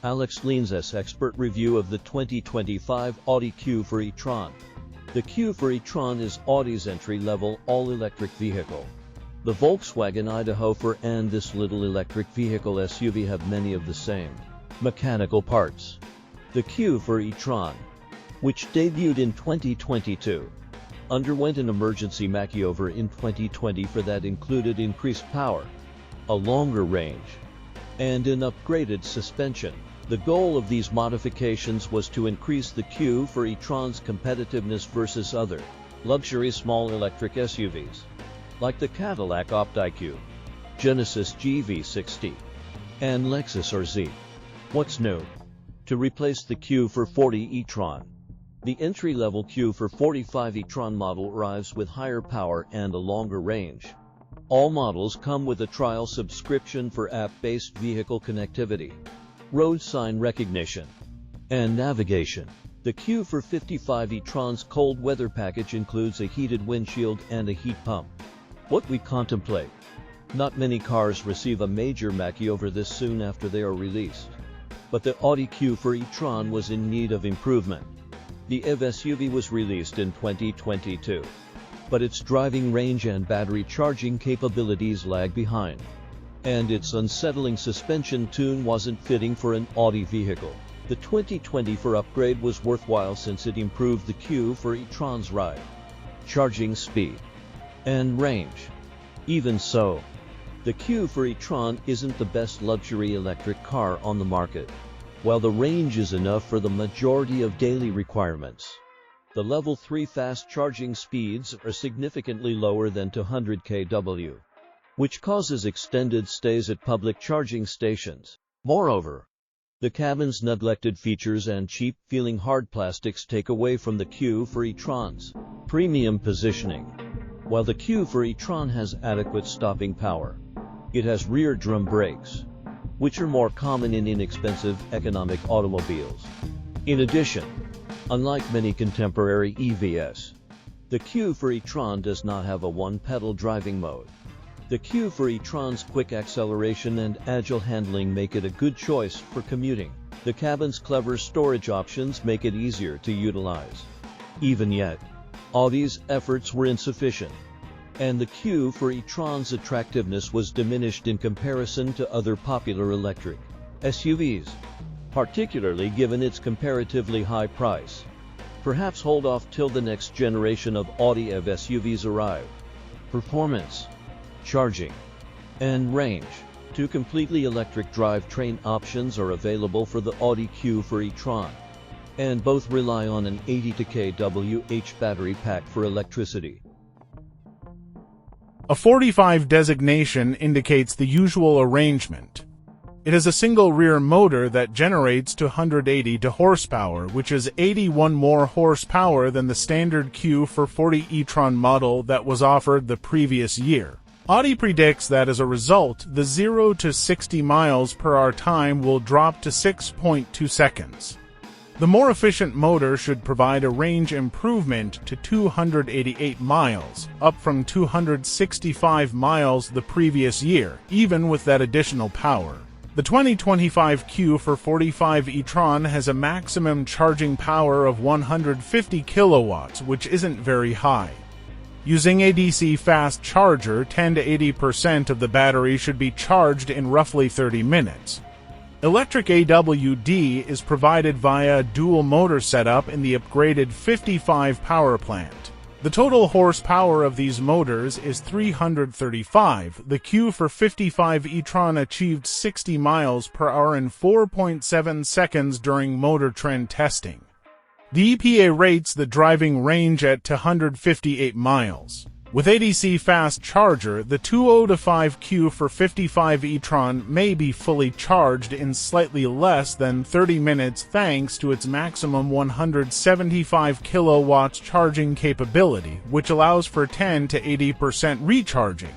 Alex Leans's expert review of the 2025 Audi Q3 e-tron. The Q3 e-tron is Audi's entry-level all-electric vehicle. The Volkswagen Idaho 4 and this little electric vehicle SUV have many of the same mechanical parts. The Q3 e-tron, which debuted in 2022, underwent an emergency makeover in 2020 that included increased power, a longer range, and an upgraded suspension. The goal of these modifications was to increase the Q3 e-tron's competitiveness versus other luxury small electric SUVs, like the Cadillac Audi Q, Genesis GV60, and Lexus RZ. What's new? To replace the Q440 e-tron, the entry-level Q445 e-tron model arrives with higher power and a longer range. All models come with a trial subscription for app-based vehicle connectivity, road sign recognition, and navigation. The Q455 e-tron's cold weather package includes a heated windshield and a heat pump. What we contemplate. Not many cars receive a major makeover this soon after they are released. But the Audi Q3 e-tron was in need of improvement. The EV SUV was released in 2022, but its driving range and battery charging capabilities lag behind, and its unsettling suspension tune wasn't fitting for an Audi vehicle. The 2024 upgrade was worthwhile since it improved the Q3 e-tron's ride, charging speed, and range. Even so, the Q3 e-tron isn't the best luxury electric car on the market. While the range is enough for the majority of daily requirements, the Level 3 fast charging speeds are significantly lower than 200 kW, which causes extended stays at public charging stations. Moreover, the cabin's neglected features and cheap-feeling hard plastics take away from the Q3 e-tron's premium positioning. While the Q3 e-tron has adequate stopping power, it has rear drum brakes, which are more common in inexpensive, economic automobiles. In addition, unlike many contemporary EVs, the Q3 e-tron does not have a one-pedal driving mode. The Q3 e-tron's quick acceleration and agile handling make it a good choice for commuting. The cabin's clever storage options make it easier to utilize. Even yet, Audi's efforts were insufficient, and the Q3 e-tron's attractiveness was diminished in comparison to other popular electric SUVs, particularly given its comparatively high price. Perhaps hold off till the next generation of Audi EV SUVs arrive. Performance, charging, and range. Two completely electric drivetrain options are available for the Audi Q3 e-tron, and both rely on an 82 kWh battery pack for electricity. A 45 designation indicates the usual arrangement. It is a single rear motor that generates 280 horsepower, which is 81 more horsepower than the standard Q440 e-tron model that was offered the previous year. Audi predicts that as a result, the 0 to 60 miles per hour time will drop to 6.2 seconds. The more efficient motor should provide a range improvement to 288 miles, up from 265 miles the previous year, even with that additional power. The 2025 Q445 e-tron has a maximum charging power of 150 kilowatts, which isn't very high. Using a DC fast charger, 10 to 80% of the battery should be charged in roughly 30 minutes. Electric AWD is provided via a dual motor setup in the upgraded 55 power plant. The total horsepower of these motors is 335. The Q455 e-tron achieved 60 miles per hour in 4.7 seconds during Motor Trend testing. The EPA rates the driving range at 258 miles. With ADC fast charger, the 205 Q455 e-tron may be fully charged in slightly less than 30 minutes thanks to its maximum 175 kilowatts charging capability, which allows for 10 to 80% recharging.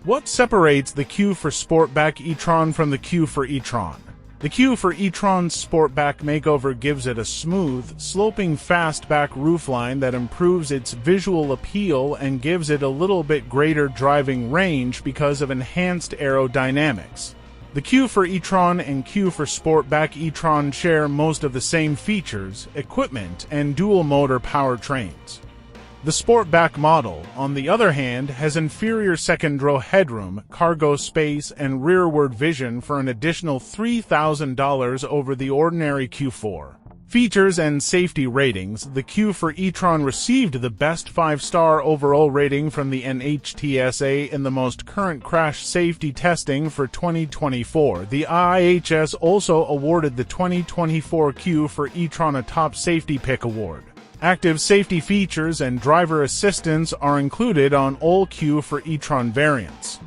What separates the Q4 Sportback e-tron from the Q4 e-tron? The Q4 e-tron's Sportback makeover gives it a smooth, sloping fastback roofline that improves its visual appeal and gives it a little bit greater driving range because of enhanced aerodynamics. The Q4 e-tron and Q4 Sportback e-tron share most of the same features, equipment, and dual-motor powertrains. The Sportback model, on the other hand, has inferior second-row headroom, cargo space, and rearward vision for an additional $3,000 over the ordinary Q4. Features and safety ratings. The Q4 e-tron received the best 5-star overall rating from the NHTSA in the most current crash safety testing for 2024. The IHS also awarded the 2024 Q4 e-tron a Top Safety Pick Award. Active safety features and driver assistance are included on all Q4 e-tron variants.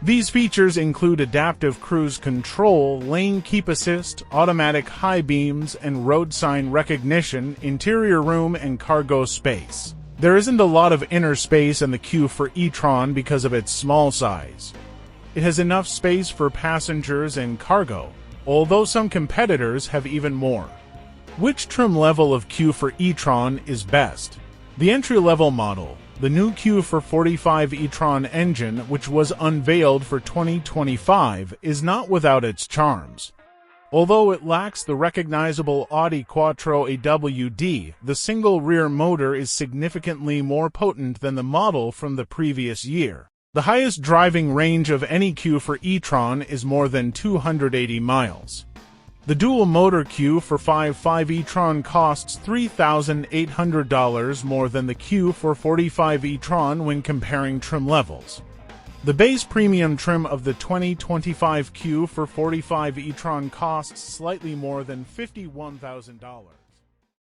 These features include adaptive cruise control, lane keep assist, automatic high beams, and road sign recognition, interior room and cargo space. There isn't a lot of inner space in the Q4 e-tron because of its small size. It has enough space for passengers and cargo, although some competitors have even more. Which trim level of Q4 e-tron is best? The entry-level model, the new Q4 45 e-tron engine, which was unveiled for 2025, is not without its charms. Although it lacks the recognizable Audi Quattro AWD, the single rear motor is significantly more potent than the model from the previous year. The highest driving range of any Q4 e-tron is more than 280 miles. The dual-motor Q4 5 e-tron costs $3,800 more than the Q4 45 e-tron when comparing trim levels. The base premium trim of the 2025 Q4 45 e-tron costs slightly more than $51,000.